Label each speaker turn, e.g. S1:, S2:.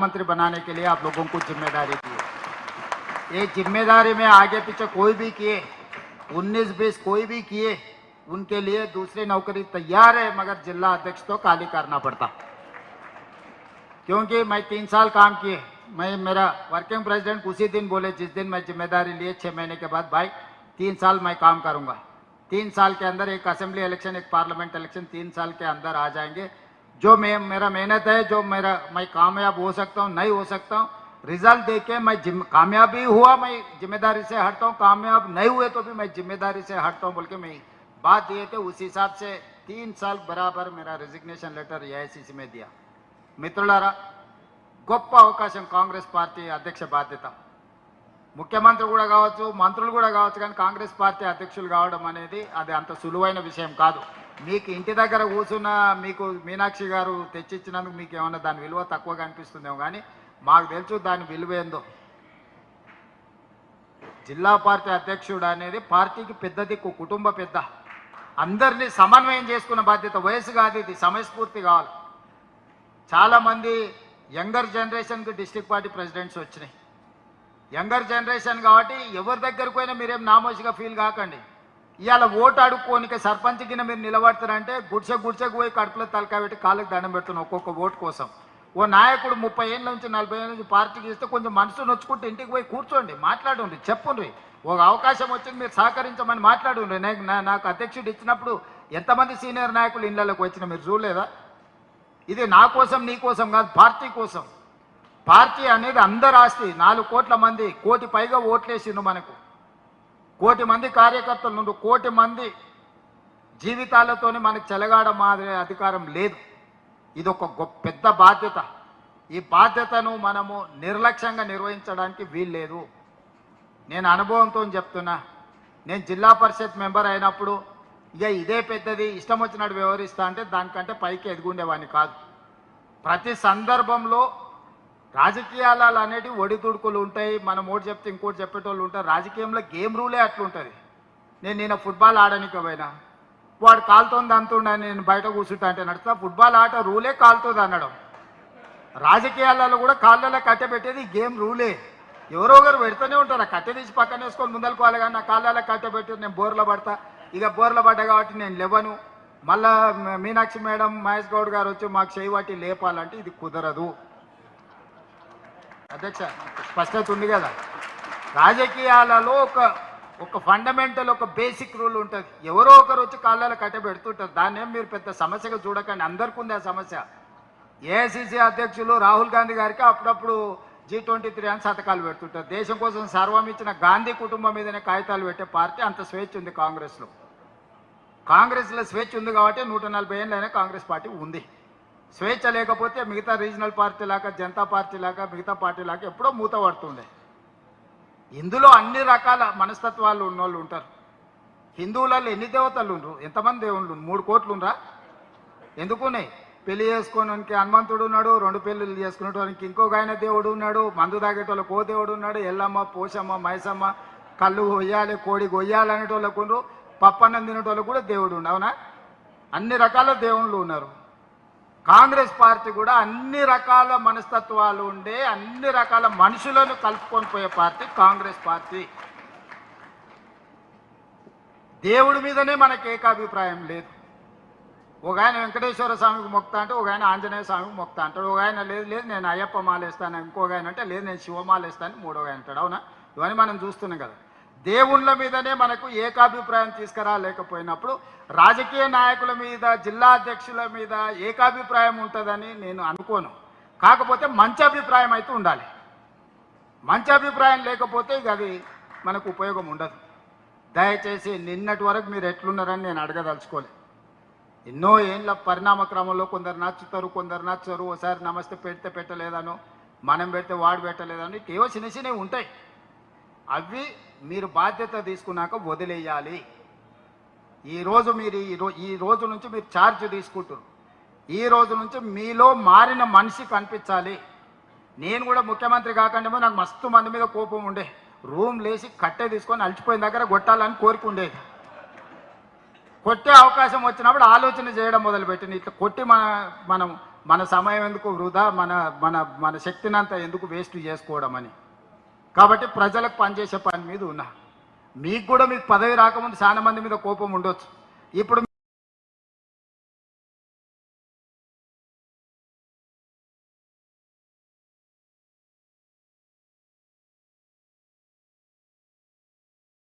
S1: मंत्री बनाने के लिए आप लोगों को जिम्मेदारी दी है। ये जिम्मेदारी में आगे पीछे कोई भी किए 19-20 कोई भी किए उनके लिए दूसरी नौकरी तैयार है, मगर जिला अध्यक्ष तो खाली करना पड़ता, क्योंकि मैं 3 साल काम किए। मैं मेरा वर्किंग प्रेसिडेंट उसी दिन बोले जिस दिन मैं जिम्मेदारी लिए 6 महीने के बाद, भाई 3 साल मैं काम करूंगा, 3 साल के अंदर एक असेंबली इलेक्शन एक पार्लियामेंट इलेक्शन 3 साल के अंदर आ जाएंगे। जो मेरा मेहनत है, जो मैं कामयाब हो सकता हूँ नहीं हो सकता हूँ, रिजल्ट देके मैं कामयाब भी हुआ मैं जिम्मेदारी से हटता हूँ, कामयाब नहीं हुए तो भी मैं जिम्मेदारी से हटता हूँ बोल के मैं बात दिए थे। उस हिसाब से 3 साल बराबर मेरा रेजिग्नेशन लेटर ఏఐసిసి में दिया। మిత్రులారా, గొప్ప అవకాశం కాంగ్రెస్ పార్టీ అధ్యక్ష బాధ్యత, ముఖ్యమంత్రి కూడా కావచ్చు మంత్రులు కూడా కావచ్చు, కానీ కాంగ్రెస్ పార్టీ అధ్యక్షులు కావడం అనేది అది అంత సులువైన విషయం కాదు। మీకు ఇంటి దగ్గర కూర్చున్న మీకు మీనాక్షి గారు తెచ్చిచ్చినందుకు మీకు ఏమన్నా దాని విలువ తక్కువగా అనిపిస్తుందేమో, కానీ మాకు తెలుసు దాని విలువ ఏందో। జిల్లా పార్టీ అధ్యక్షుడు అనేది పార్టీకి పెద్ద దిక్కు, కుటుంబ పెద్ద, అందరినీ సమన్వయం చేసుకున్న బాధ్యత। వయసు కాదు ఇది, సమయస్ఫూర్తి కావాలి। చాలామంది యంగర్ జనరేషన్కి డిస్ట్రిక్ట్ పార్టీ ప్రెసిడెంట్స్ వచ్చినాయి, యంగర్ జనరేషన్ కాబట్టి ఎవరి దగ్గరకు పోయినా మీరేం నామోషిగా ఫీల్ కాకండి। ఇవాళ ఓటు అడుక్కోనికే సర్పంచ్ కింద మీరు నిలబడతారంటే గుడిసెకు పోయి కడుపులో తలకాయ పెట్టి కాళ్ళకి దండం పెడుతున్నాం ఒక్కొక్క ఓటు కోసం। ఓ నాయకుడు 30 ఏళ్ళ నుంచి 40 ఏళ్ళ నుంచి పార్టీకి ఇస్తే కొంచెం మనసు నొచ్చుకుంటే ఇంటికి పోయి కూర్చోండి, మాట్లాడండి, చెప్పుండ్రి, ఒక అవకాశం వచ్చింది మీరు సహకరించమని మాట్లాడుండ్రి। నాకు అధ్యక్షుడు ఇచ్చినప్పుడు ఎంతమంది సీనియర్ నాయకులు ఇళ్ళలోకి వచ్చినా మీరు చూడలేదా? ఇది నా కోసం నీ కోసం కాదు, పార్టీ కోసం। పార్టీ అనేది అందరి ఆస్తి, 4 కోట్ల మంది, 1 కోటి పైగా ఓట్లేసిండు మనకు, 1 కోటి మంది కార్యకర్తలు నుండి 1 కోటి మంది జీవితాలతోనే మనకు చెలగాడ మాదిరి అధికారం లేదు। ఇది ఒక పెద్ద బాధ్యత, ఈ బాధ్యతను మనము నిర్లక్ష్యంగా నిర్వహించడానికి వీల్లేదు। నేను అనుభవంతో చెప్తున్నా, నేను జిల్లా పరిషత్ మెంబర్ అయినప్పుడు ఇక ఇదే పెద్దది ఇష్టం వచ్చినట్టు వ్యవహరిస్తా అంటే దానికంటే పైకి ఎదుగుండేవాడిని కాదు। ప్రతి సందర్భంలో రాజకీయాలు అనేటివి ఒడిదుడుకులు ఉంటాయి, మనం ఓటు చెప్తే ఇంకోటి చెప్పేటోళ్ళు ఉంటారు। రాజకీయంలో గేమ్ రూలే అట్లుంటుంది। నేను ఫుట్బాల్ ఆడడానికి పోయినా వాడు కాలుతోంది అంతుండ నేను బయట కూర్చుంటా అంటే నడుస్తా, ఫుట్బాల్ ఆట రూలే కాలుతుంది అనడం। రాజకీయాలలో కూడా కాళ్ళలో కట్టె పెట్టేది గేమ్ రూలే, ఎవరో ఒకరు పెడుతూనే ఉంటారు, కట్టె తీసి పక్కన వేసుకొని ముందలుకోవాలి, కానీ నా కాళ్ళలో కట్టె పెట్టి నేను బోర్లో పడతా, ఇక బోర్లో పడ్డా కాబట్టి నేను లేవను, మళ్ళా మీనాక్షి మేడం మహేష్ గౌడ్ గారు వచ్చి మాకు చేయబట్టి లేపాలంటే ఇది కుదరదు। అధ్యక్ష స్పష్టత ఉంది కదా, రాజకీయాలలో ఒక ఫండమెంటల్ ఒక బేసిక్ రూల్ ఉంటుంది, ఎవరో ఒకరు వచ్చి కాళ్ళలో కట్టె పెడుతుంటారు, దాన్ని ఏం మీరు పెద్ద సమస్యగా చూడకండి, అందరికీ ఉంది ఆ సమస్య। ఏఐసిసి అధ్యక్షులు రాహుల్ గాంధీ గారికి అప్పుడప్పుడు G23 అని శతకాలు పెడుతుంటారు, దేశం కోసం సర్వం ఇచ్చిన గాంధీ కుటుంబం మీదనే కాగితాలు పెట్టే పార్టీ, అంత స్వేచ్ఛ ఉంది కాంగ్రెస్లో। కాంగ్రెస్లో స్వేచ్ఛ ఉంది కాబట్టి 140 ఏళ్ళైనా కాంగ్రెస్ పార్టీ ఉంది। స్వేచ్ఛ లేకపోతే మిగతా రీజనల్ పార్టీ లాగా, జనతా పార్టీ లాగా, మిగతా పార్టీ లాగా ఎప్పుడో మూత పడుతుండే। ఇందులో అన్ని రకాల మనస్తత్వాలు ఉన్నోళ్ళు ఉంటారు। హిందువులలో ఎన్ని దేవతలు ఉండరు, ఎంతమంది దేవుళ్ళు? 3 కోట్లు ఉండరా? ఎందుకున్నాయి? పెళ్లి చేసుకోవడానికి హనుమంతుడు ఉన్నాడు, 2 పెళ్ళిళ్ళు చేసుకునేటోనికి ఇంకొక ఆయన దేవుడు ఉన్నాడు, మందు తాగేటోళ్ళకి ఓ దేవుడు ఉన్నాడు, ఎల్లమ్మ, పోషమ్మ, మైసమ్మ, కళ్ళు కొయ్యాలి, కోడి కొయ్యాలి అనేటోళ్ళకు ఉండరు, పప్పన్నం తినేటోళ్ళకు కూడా దేవుడు ఉండు, అవునా? అన్ని రకాల దేవుళ్ళు ఉన్నారు। కాంగ్రెస్ పార్టీ కూడా అన్ని రకాల మనస్తత్వాలు ఉండే, అన్ని రకాల మనుషులను కలుపుకొని పోయే పార్టీ కాంగ్రెస్ పార్టీ। దేవుడి మీదనే మనకు ఏకాభిప్రాయం లేదు। ఒక ఆయన వెంకటేశ్వర స్వామికి మొక్తా అంటే, ఒక ఆయన ఆంజనేయ స్వామికి మొక్తా అంటాడు, ఒక ఆయన లేదు నేను అయ్యప్ప మాలేస్తాను, ఇంకొక ఆయన అంటే లేదు నేను శివమాలేస్తాను, 3వ ఆయన అంటాడు, అవునా? ఇవన్నీ మనం చూస్తున్నాం కదా। దేవుళ్ళ మీదనే మనకు ఏకాభిప్రాయం తీసుకురాలేకపోయినప్పుడు రాజకీయ నాయకుల మీద, జిల్లా అధ్యక్షుల మీద ఏకాభిప్రాయం ఉంటుందని నేను అనుకోను। కాకపోతే మంచి అభిప్రాయం అయితే ఉండాలి, మంచి అభిప్రాయం లేకపోతే ఇక అది మనకు ఉపయోగం ఉండదు। దయచేసి నిన్నటి వరకు మీరు ఎట్లున్నారని నేను అడగదలుచుకోలేదు। ఎన్నో ఏళ్ళ పరిణామ క్రమంలో కొందరు నచ్చుతారు, కొందరు నచ్చరు, ఒకసారి నమస్తే పెడితే పెట్టలేదను, మనం పెడితే వాడు పెట్టలేదని కేవో చిన్నవి ఉంటాయి, అవి మీరు బాధ్యత తీసుకున్నాక వదిలేయాలి। ఈరోజు మీరు ఈ రోజు నుంచి మీరు ఛార్జ్ తీసుకుంటారు, ఈ రోజు నుంచి మీలో మారిన మనిషి కనిపించాలి। నేను కూడా ముఖ్యమంత్రి కాకుండా నాకు మస్తు మంది మీద కోపం ఉండే, రూమ్ లేచి కట్టె తీసుకొని అలసిపోయిన దగ్గర కొట్టాలని కోరిక ఉండేది। కొట్టే అవకాశం వచ్చినప్పుడు ఆలోచన చేయడం మొదలుపెట్టింది, ఇట్లా కొట్టి మనం మన సమయం ఎందుకు వృధా, మన మన మన శక్తిని అంతా ఎందుకు వేస్ట్ చేసుకోవడం అని. కాబట్టి ప్రజలకు పనిచేసే పని మీద ఉన్నా. మీకు కూడా మీకు పదవి రాకముందు చాలా మంది మీద కోపం ఉండొచ్చు. ఇప్పుడు